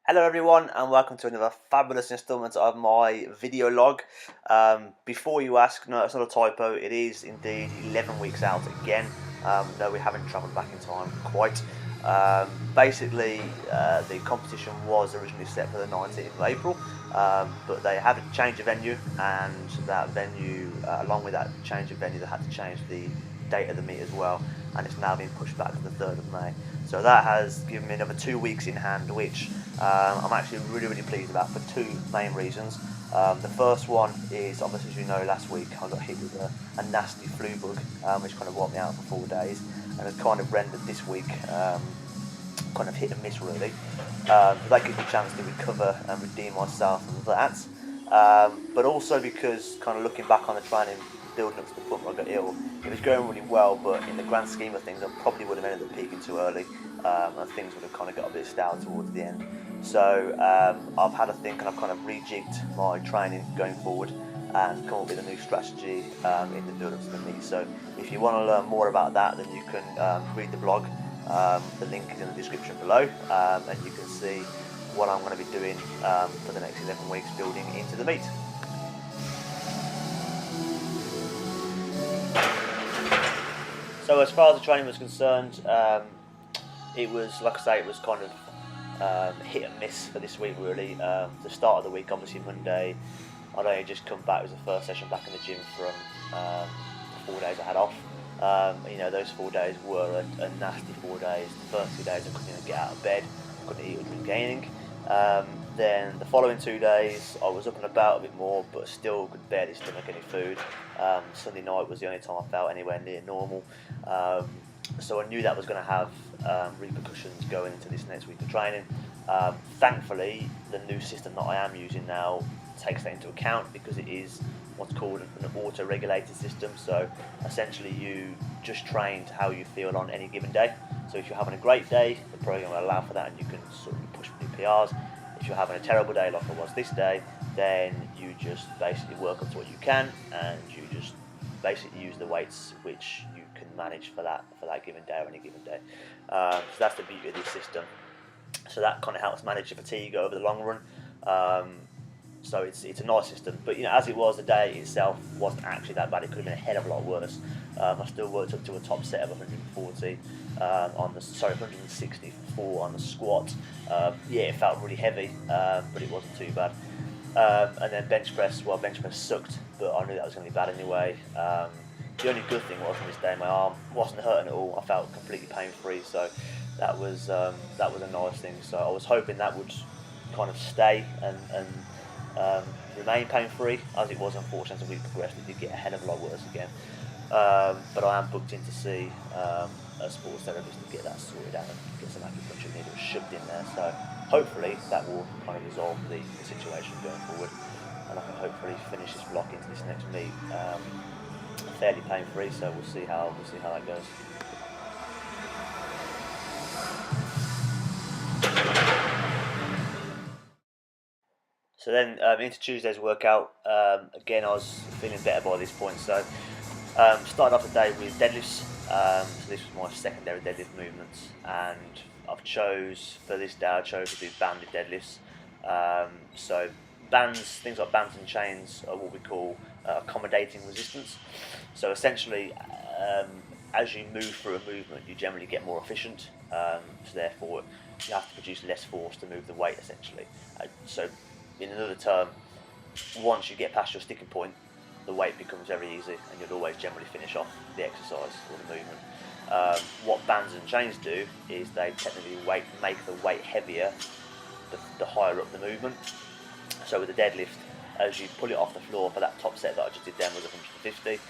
Hello everyone and welcome to another fabulous installment of my video log. Before you ask, no, it's not a typo, it is indeed 11 weeks out again. No, we haven't travelled back in time quite. Basically, the competition was originally set for the 19th of April, but they had to change the venue, and that venue, along with that change of venue, they had to change the date of the meet as well, and it's now been pushed back to the 3rd of May. So that has given me another 2 weeks in hand, which I'm actually really pleased about for two main reasons. The first one is, obviously, as you know, last week I got hit with a nasty flu bug, which kind of wiped me out for 4 days, and has kind of rendered this week kind of hit and miss really. So that gives me a chance to recover and redeem myself from that. But also because, kind of looking back on the training building up to the point where I got ill, it was going really well, but in the grand scheme of things I probably would have ended up peaking too early, and things would have kind of got a bit stale towards the end. So I've had a think, and I've kind of rejigged my training going forward and come up with a new strategy in the build up to the meet. So if you want to learn more about that, then you can read the blog. The link is in the description below, and you can see what I'm going to be doing for the next 11 weeks building into the meet. So as far as the training was concerned, it was, like I say, it was kind of hit and miss for this week really. The start of the week, obviously Monday, I'd only just come back. It was the first session back in the gym from the 4 days I had off. Those 4 days were a nasty 4 days. The first 2 days I couldn't even get out of bed, couldn't eat or drink anything. Then the following 2 days I was up and about a bit more, but still could barely stomach any food. Sunday night was the only time I felt anywhere near normal. So I knew that was going to have repercussions going into this next week of training. Thankfully, the new system that I am using now takes that into account, because it is what's called an auto-regulated system. So essentially you just train to how you feel on any given day. So if you're having a great day, the program will allow for that and you can sort of push for new PRs. If you're having a terrible day like I was this day, then you just basically work up to what you can, and you just basically use the weights which you can manage for that given day or any given day. So that's the beauty of this system. So that kind of helps manage your fatigue over the long run. So it's a nice system, but as it was, the day itself wasn't actually that bad. It could have been a hell of a lot worse. I still worked up to a top set of 140 164 on the squat. It felt really heavy, but it wasn't too bad. And then bench press sucked, but I knew that was going to be bad anyway. The only good thing was on this day, my arm wasn't hurting at all. I felt completely pain free, so that was a nice thing. So I was hoping that would kind of stay and remain pain-free. As it was, unfortunately, as the week progressed, it did get a hell of a lot worse again. But I am booked in to see a sports therapist to get that sorted out and get some acupuncture needles shoved in there. So hopefully that will kind of resolve the situation going forward, and I can hopefully finish this block into this next meet fairly pain-free. So we'll see how that goes. So then into Tuesday's workout, again I was feeling better by this point, so started off the day with deadlifts. So this was my secondary deadlift movements, and for this day I chose to do banded deadlifts. So things like bands and chains are what we call accommodating resistance. So essentially, as you move through a movement, you generally get more efficient. So therefore, you have to produce less force to move the weight, essentially. So in another term, once you get past your sticking point, the weight becomes very easy, and you'll always generally finish off the exercise or the movement. What bands and chains do is they technically make the weight heavier the higher up the movement. So with the deadlift, as you pull it off the floor, for that top set that I just did then was 150,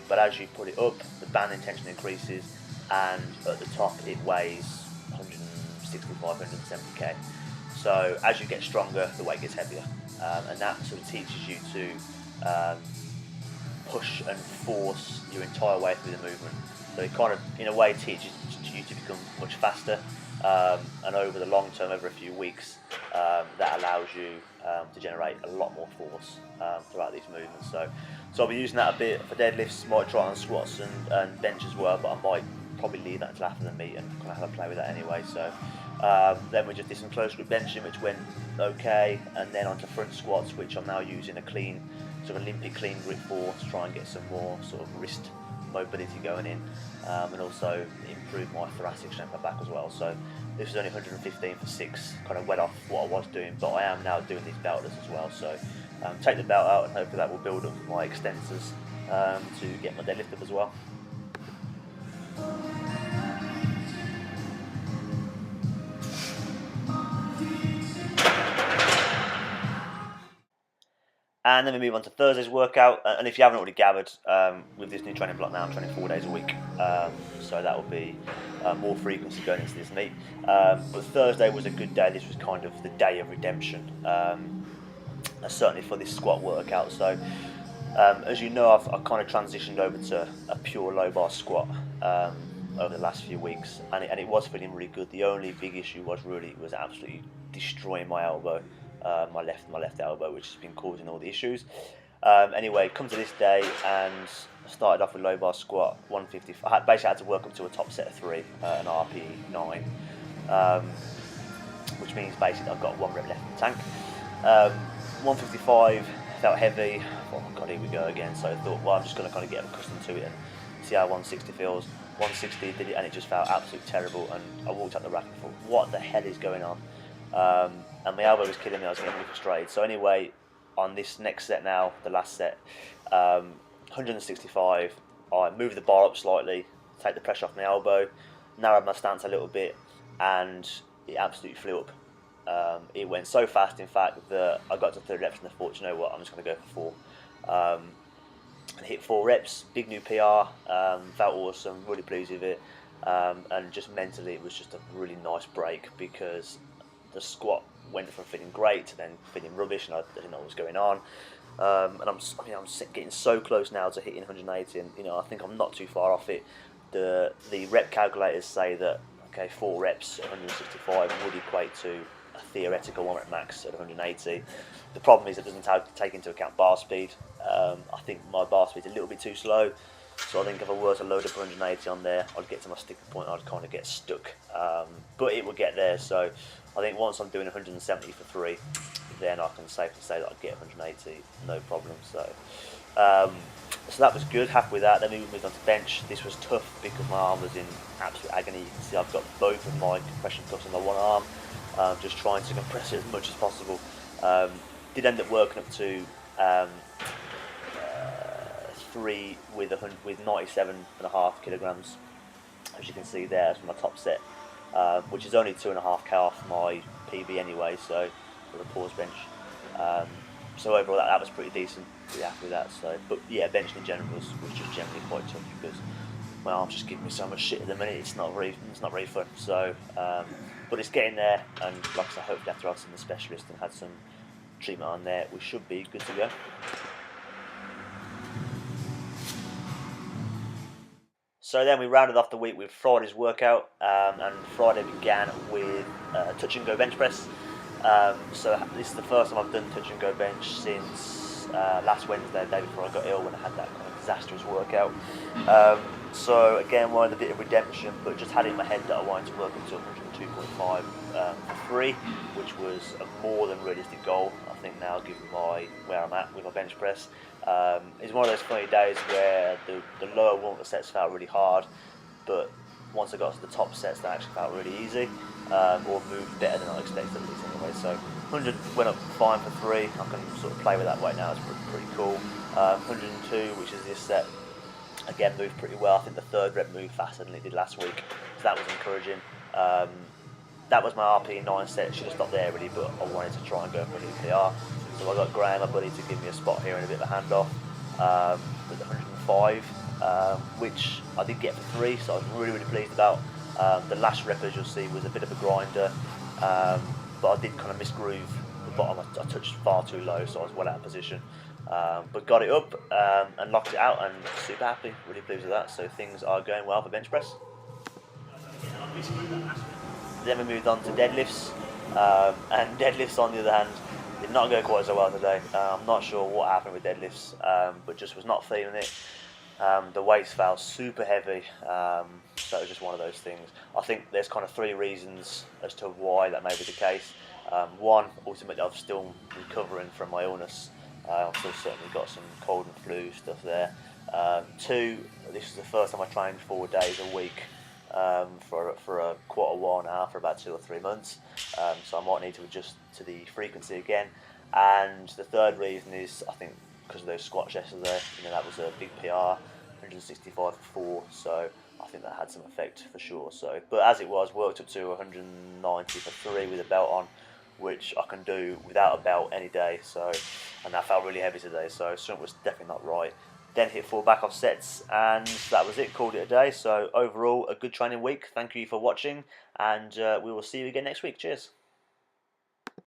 but as you pull it up, the banding tension increases, and at the top it weighs 165, 170 k. So as you get stronger, the weight gets heavier, and that sort of teaches you to push and force your entire way through the movement. So it kind of, in a way, teaches you to become much faster, and over the long term, over a few weeks, that allows you to generate a lot more force throughout these movements. So I'll be using that a bit for deadlifts. Might try on squats and bench as well, but I might probably leave that until after the meet and kind of have a play with that anyway. So Then we just did some close grip benching, which went okay, and then onto front squats, which I'm now using a clean, sort of Olympic clean grip for, to try and get some more sort of wrist mobility going in, and also improve my thoracic strength at back as well. So this is only 115 for 6, kind of went off what I was doing, but I am now doing these belters as well. So take the belt out, and hopefully that will build up my extensors to get my deadlift up as well. And then we move on to Thursday's workout. And if you haven't already gathered, with this new training block now, I'm training 4 days a week. So that will be more frequency going into this meet. But Thursday was a good day. This was kind of the day of redemption, certainly for this squat workout. So as you know, I've kind of transitioned over to a pure low bar squat over the last few weeks, and it was feeling really good. The only big issue was absolutely destroying my elbow. My left elbow, which has been causing all the issues. Anyway, come to this day, and I started off with low bar squat, 150. I basically had to work up to a top set of 3, an RP 9, which means basically I've got 1 rep left in the tank. 155 felt heavy. Oh god, here we go again. So I thought, well, I'm just going to kind of get accustomed to it and see how 160 feels. 160 did it, and it just felt absolutely terrible. And I walked up the rack and thought, what the hell is going on? And my elbow was killing me. I was getting really frustrated. So anyway, on this next set now, the last set, 165, I moved the bar up slightly, take the pressure off my elbow, narrowed my stance a little bit, and it absolutely flew up. It went so fast, in fact, that I got to 3 reps and I thought, you know what, I'm just going to go for 4. And hit 4 reps, big new PR, felt awesome, really pleased with it. And just mentally, it was just a really nice break, because the squat went from feeling great to then feeling rubbish, and I didn't know what was going on. And I'm getting so close now to hitting 180, and I think I'm not too far off it. The rep calculators say that 4 reps at 165 would equate to a theoretical 1 rep max at 180. The problem is it doesn't take into account bar speed. I think my bar speed's a little bit too slow. So I think if I were to load up 180 on there, I'd get to my sticking point, I'd kind of get stuck. But it would get there, so I think once I'm doing 170 for 3, then I can safely say that I'd get 180, no problem. So that was good, happy with that. Then we moved on to bench. This was tough because my arm was in absolute agony. You can see I've got both of my compression cuffs on my one arm, just trying to compress it as much as possible. Did end up working up to 3 with 97.5 kilograms, as you can see there. That's my top set, which is only 2.5k off my PB anyway, so for the pause bench. So overall that was pretty decent, pretty happy with that. So, but yeah, benching in general was just generally quite tough, because my arm's just giving me so much shit at the minute. It's not very fun. So but it's getting there, and like I said, hopefully after I've seen the specialist and had some treatment on there, we should be good to go. So then we rounded off the week with Friday's workout, and Friday began with touch and go bench press. So this is the first time I've done touch and go bench since last Wednesday, the day before I got ill, when I had that kind of disastrous workout. So again, wanted a bit of redemption, but just had it in my head that I wanted to work up to 102.5 for 3, which was a more than realistic goal, I think, now, given where I'm at with my bench press. It's one of those funny days where the lower one of the sets felt really hard, but once I got to the top sets, they actually felt really easy, or moved better than I expected, at least anyway. So 100 went up fine for 3. I can sort of play with that weight now. It's pretty cool. 102, which is this set, again moved pretty well. I think the 3rd rep moved faster than it did last week, so that was encouraging. That was my RP 9 set. Should have stopped there really, but I wanted to try and go for a new PR. So I got Graham, my buddy, to give me a spot here and a bit of a handoff with 105, which I did get for 3, so I was really pleased about. The last rep, as you'll see, was a bit of a grinder, but I did kind of misgroove the bottom. I touched far too low, so I was well out of position. But got it up and locked it out, and super happy, really pleased with that. So things are going well for bench press. Then we moved on to deadlifts, and deadlifts, on the other hand, did not go quite so well today. I'm not sure what happened with deadlifts, but just was not feeling it. The weights felt super heavy, so it was just one of those things. I think there's kind of three reasons as to why that may be the case. One, ultimately, I'm still recovering from my illness. I've still certainly got some cold and flu stuff there. Two, this is the first time I trained 4 days a week for quite a while now, for about 2 or 3 months. So I might need to adjust to the frequency again. And the third reason is, I think, because of those squats yesterday. That was a big PR, 165 for 4. So I think that had some effect for sure. So, but as it was, worked up to 190 for 3 with a belt on, which I can do without a belt any day. So, and that felt really heavy today. So something was definitely not right. Then hit 4 back off sets, and that was it. Called it a day. So overall, a good training week. Thank you for watching, and we will see you again next week. Cheers.